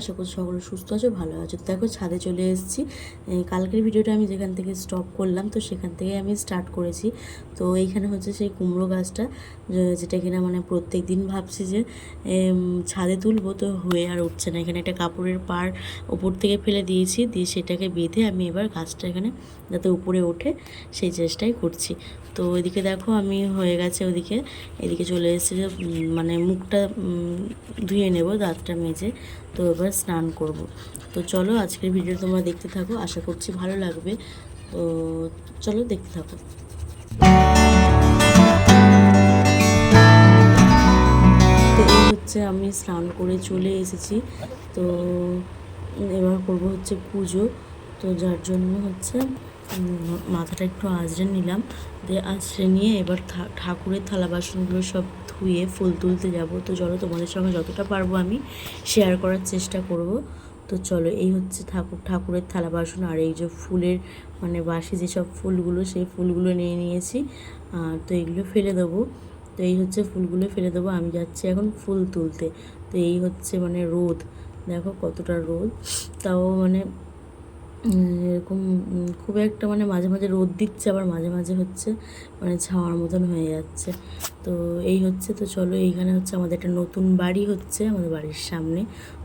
আশা করছি সকলে সুস্থ আছো, ভালো আছো। দেখো ছাদে চলে এসেছি। কালকের ভিডিওটা আমি যেখান থেকে স্টপ করলাম তো সেখান থেকে আমি স্টার্ট করেছি। তো এইখানে হচ্ছে সেই কুমড়ো গাছটা, যেটা কিনা মানে প্রত্যেক দিন ভাবছি যে ছাদে তুলবো, তো হয়ে আর উঠছে না। এখানে একটা কাপড়ের পাড় ওপর থেকে ফেলে দিয়েছি, দিয়ে সেটাকে বেঁধে আমি এবার গাছটা এখানে যাতে উপরে ওঠে সেই চেষ্টাই করছি। তো এদিকে দেখো আমি হয়ে গেছে, ওদিকে এদিকে চলে এসেছি যে মানে মুখটা ধুয়ে নেব দাঁতটা মেজে, তো এবার স্নান করব। তো চলো আজকের ভিডিও তোমরা দেখতে থাকো, আশা করছি ভালো লাগবে। তো চলো দেখতে থাকো। তো এই হচ্ছে আমি স্নান করে চলে এসেছি। তো এবার করব হচ্ছে পুজো। তো যার জন্য হচ্ছে মাথাটা একটু আঁচড়ে নিলাম, দিয়ে আঁচড়ে নিয়ে এবার ঠাকুরের থালা বাসনগুলো সব ধুয়ে ফুল তুলতে যাব। তো চলো তোমাদের সঙ্গে যতটা পারবো আমি শেয়ার করার চেষ্টা করব। তো চলো, এই হচ্ছে ঠাকুরের থালা বাসন, আর এই যে ফুলের মানে বাসি যেসব ফুলগুলো, সেই ফুলগুলো নিয়ে নিয়েছি। তো এগুলো ফেলে দেবো। তো এই হচ্ছে ফুলগুলো ফেলে দেবো, আমি যাচ্ছি এখন ফুল তুলতে। তো এই হচ্ছে মানে রোদ, দেখো কতটা রোদ। তাও মানে এরকম খুব একটা মানে মাঝে মাঝে রোদ দিচ্ছে, আবার মাঝে মাঝে হচ্ছে মানে ছাওয়ার মতন হয়ে যাচ্ছে। তো এই হচ্ছে, তো চলো এইখানে হচ্ছে আমাদের একটা নতুন বাড়ি হচ্ছে আমাদের বাড়ির সামনে।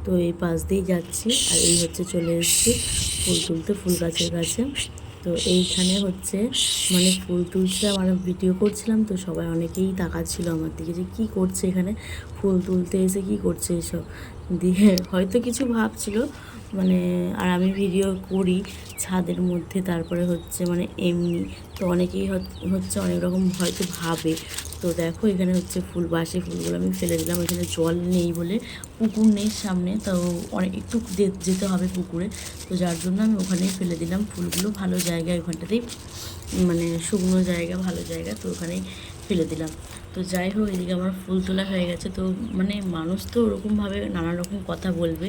তো এই পাশ দিয়েই যাচ্ছি, আর এই হচ্ছে চলে এসেছি ফুল তুলতে ফুল গাছের কাছে। তো এইখানে হচ্ছে মানে ফুল তুলছিলাম আর ভিডিও করছিলাম, তো সবাই অনেকেই তাকাচ্ছিল আমার দিকে যে কী করছে এখানে, ফুল তুলতে এসে কী করছে এসব, দিয়ে হয়তো কিছু ভাবছিল মানে। আর আমি ভিডিও করি ছাদের মধ্যে, তারপরে হচ্ছে মানে এমনি, তো অনেকেই হচ্ছে অনেক রকম হয়তো ভাবে। তো দেখো এখানে হচ্ছে ফুল, বাসি ফুলগুলো আমি ফেলে দিলাম। এখানে জল নেই বলে, পুকুর নেই সামনে, তো অনেক একটু যেতে হবে পুকুরে, তো যার জন্য আমি ওখানেই ফেলে দিলাম ফুলগুলো। ভালো জায়গায় ওখানটাতেই মানে শুকনো জায়গা, ভালো জায়গা, তো ওখানেই ফেলে দিলাম। তো যাই হোক, এদিকে আমার ফুল তোলা হয়ে গেছে। তো মানে মানুষ তো ওরকমভাবে নানা রকম কথা বলবে,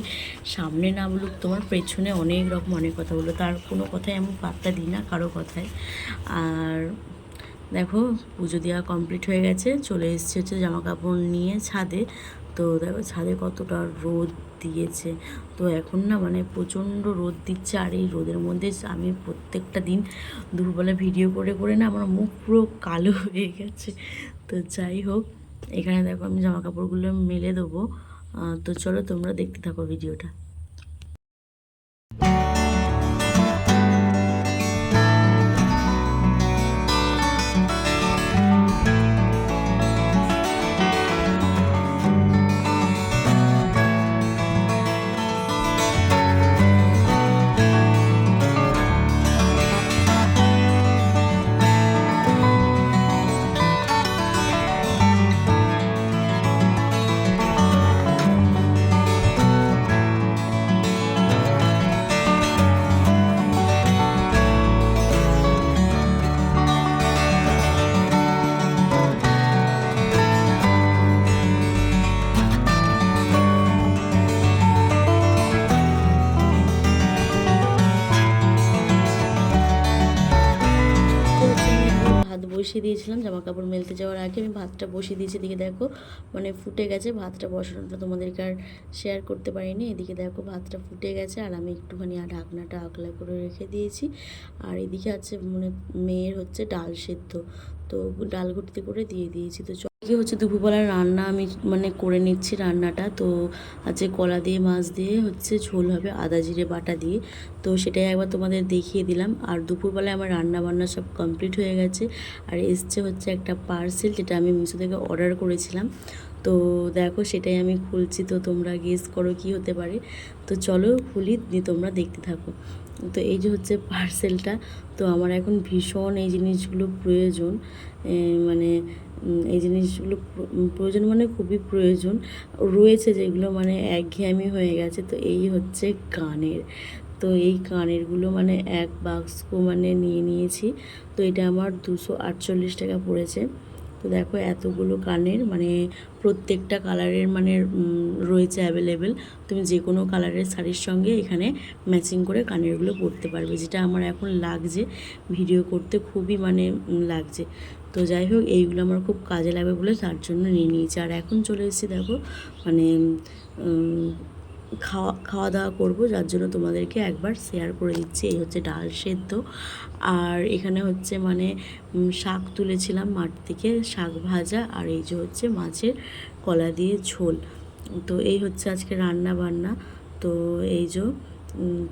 সামনে না বলুক, তোমার পেছনে অনেক রকম অনেক কথা বলবে, তার কোনো কথাই আমি পাত্তা দিই না কারো কথায়। আর দেখো পুজো দেওয়া কমপ্লিট হয়ে গেছে, চলে এসেছি হচ্ছে জামা কাপড় নিয়ে ছাদে। তো দেখো ছাদে কতটা রোদ দিয়েছে। তো এখন না মানে প্রচণ্ড রোদ দিচ্ছে, আর এই রোদের মধ্যে আমি প্রত্যেকটা দিন দুপুরবেলা ভিডিও করে করে না আমার মুখ পুরো কালো হয়ে গেছে। তো যাই হোক, এখানে দেখো আমি জামা কাপড়গুলো মেলে দেবো। তো চলো তোমরা দেখতে থাকো ভিডিওটা। ভাত বসিয়ে দিয়েছিলাম, জামা কাপড় মেলতে যাওয়ার আগে আমি ভাতটা বসিয়ে দিয়েছি। এদিকে দেখো মানে ফুটে গেছে, ভাতটা বসানোটা তোমাদেরকে আর শেয়ার করতে পারিনি। এদিকে দেখো ভাতটা ফুটে গেছে, আর আমি একটুখানি আর ঢাকনাটা আগলা করে রেখে দিয়েছি। আর এদিকে আছে মানে মেয়ের হচ্ছে ডাল সেদ্ধ, তো ডাল ঘুটতে করে দিয়ে দিয়েছি। তো কি হচ্ছে দুপুরবেলার রান্না আমি মানে করে নিচ্ছি রান্নাটা। তো আজকে কলা দিয়ে মাছ দিয়ে হচ্ছে ঝোল হবে আদা জিরে বাটা দিয়ে, তো সেটাই একবার তোমাদের দেখিয়ে দিলাম। আর দুপুরবেলায় আমার রান্না বান্না সব কমপ্লিট হয়ে গেছে। আর এসছে হচ্ছে একটা পার্সেল, যেটা আমি মিশো থেকে অর্ডার করেছিলাম। তো দেখো সেটাই আমি খুলছি, তো তোমরা গেস করো কি হতে পারে। তো চলো খুলি, দিয়ে তোমরা দেখতে থাকো। তো এই যে হচ্ছে পার্সেলটা, তো আমার এখন ভীষণ এই জিনিসগুলো প্রয়োজন, মানে এই জিনিসগুলো প্রয়োজন মানে খুবই প্রয়োজন রয়েছে, যেগুলো মানে একঘেয়েমি হয়ে গেছে। তো এই হচ্ছে কানের, তো এই কানেরগুলো মানে এক বাক্স মানে নিয়ে নিয়েছি। তো এটা আমার 248 টাকা পড়েছে। তো দেখো এতগুলো কানের মানে প্রত্যেকটা কালারের মানে রয়েছে অ্যাভেলেবেল। তুমি যে কোনো কালারের শাড়ির সঙ্গে এখানে ম্যাচিং করে কানেরগুলো পরতে পারবে, যেটা আমার এখন লাগছে, ভিডিও করতে খুবই মানে লাগছে। তো যাই হোক, এইগুলো আমার খুব কাজে লাগবে বলে তার জন্য নিয়ে নিয়েছি। আর এখন চলে এসেছি দেখো মানে খাওয়া খাওয়া দাওয়া করবো, যার জন্য তোমাদেরকে একবার শেয়ার করে দিচ্ছি। এই হচ্ছে ডাল সেদ্ধ, আর এখানে হচ্ছে মানে শাক তুলেছিলাম মাঠ থেকে, শাক ভাজা, আর এই যে হচ্ছে মাছের কলা দিয়ে ঝোল। তো এই হচ্ছে আজকে রান্না বান্না। তো এই যে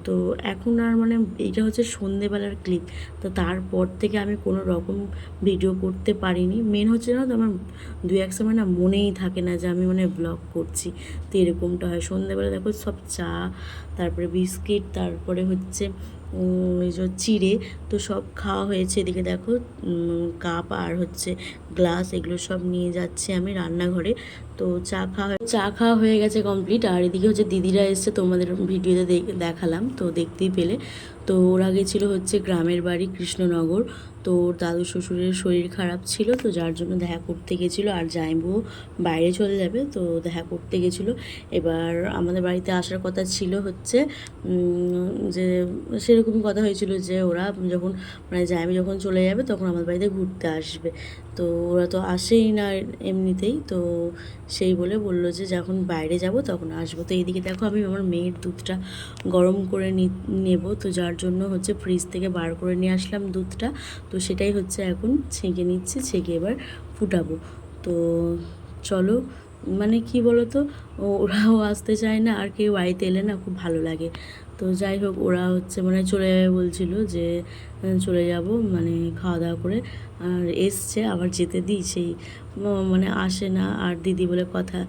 তো এখন আর মানে এইটা হচ্ছে সন্ধেবেলার ক্লিপ। তো তারপর থেকে আমি কোনো রকম ভিডিও করতে পারিনি। মেন হচ্ছে না তো আমার দু এক সময় না মনেই থাকে না যে আমি মানে ব্লগ করছি। তো এরকমটা হয়। সন্ধেবেলা দেখো সব চা, তারপরে বিস্কিট, তারপরে হচ্ছে এই যে চিড়ে, তো সব খাওয়া হয়েছে। এদিকে দেখো কাপ আর হচ্ছে গ্লাস, এগুলো সব নিয়ে যাচ্ছি আমি রান্নাঘরে। তো চা খাওয়া হয়ে গেছে কমপ্লিট। আর এদিকে হচ্ছে দিদিরা এসছে, তোমাদের ভিডিওতে দেখালাম তো, দেখতেই পেলে। তো ওরা গেছিলো হচ্ছে গ্রামের বাড়ি কৃষ্ণনগর। তো ওর দাদু শ্বশুরের শরীর খারাপ ছিল, তো যার জন্য দেখা করতে গেছিলো। আর জামাইবাবু বাইরে চলে যাবে, তো দেখা করতে গেছিলো। এবার আমাদের বাড়িতে আসার কথা ছিল হচ্ছে যে সেরকমই কথা হয়েছিল যে ওরা যখন মানে জামাই যখন চলে যাবে তখন আমাদের বাড়িতে ঘুরতে আসবে। তো ওরা তো আসেই না এমনিতেই, তো সেই বলে বললো যে যখন বাইরে যাব তখন আসবো। তো এইদিকে দেখো আমি আমার মেয়ের দুধটা গরম করে নেব, তো যার জন্য হচ্ছে ফ্রিজ থেকে বার করে নিয়ে আসলাম দুধটা। তো সেটাই হচ্ছে এখন ছেঁকে নিচ্ছি, ছেঁকে এবার ফুটাবো। তো চলো, মানে কি বলো তো, ওরাও আসতে চায় না, আর কেউ বাড়িতে এলে না খুব ভালো লাগে। তো যাই হোক, ওরা হচ্ছে মানে চলে যাবে বলছিল যে চলে যাব মানে খাওয়া দাওয়া করে। আর এসছে, আবার যেতে দিই, সেই মানে আসে না। আর দিদি বলে কথা,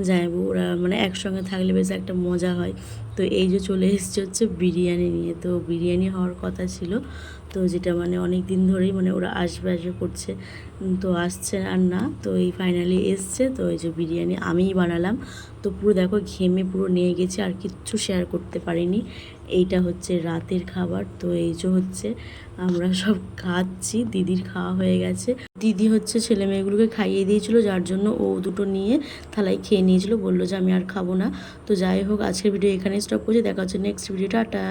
যাইবো, ওরা মানে একসঙ্গে থাকলে বেশ একটা মজা হয়। তো এই যে চলে এসছে হচ্ছে বিরিয়ানি নিয়ে। তো বিরিয়ানি হওয়ার কথা ছিল, তো যেটা মানে অনেক দিন ধরেই মানে ওরা আসবে আসবে করছে, তো আসছে আর না। তো এই ফাইনালি এসছে। তো এই যে বিরিয়ানি আমিই বানালাম। তো পুরো দেখো ঘেমে পুরো নিয়ে গেছে, আর কিচ্ছু শেয়ার করতে পারিনি। এইটা হচ্ছে রাতের খাবার। তো এই যে হচ্ছে আমরা সব খাচ্ছি, দিদির খাওয়া হয়ে গেছে। দিদি হচ্ছে ছেলে মেয়েগুলোকে খাইয়ে দিয়েছিল, যার জন্য ও দুটো নিয়ে থালায় খেয়ে নিয়েছিল, বললো যে আমি আর খাবো না। তো যাই হোক, আজকের ভিডিও এখানেই স্টপ করছি। দেখা হচ্ছে নেক্সট ভিডিও, টাটা।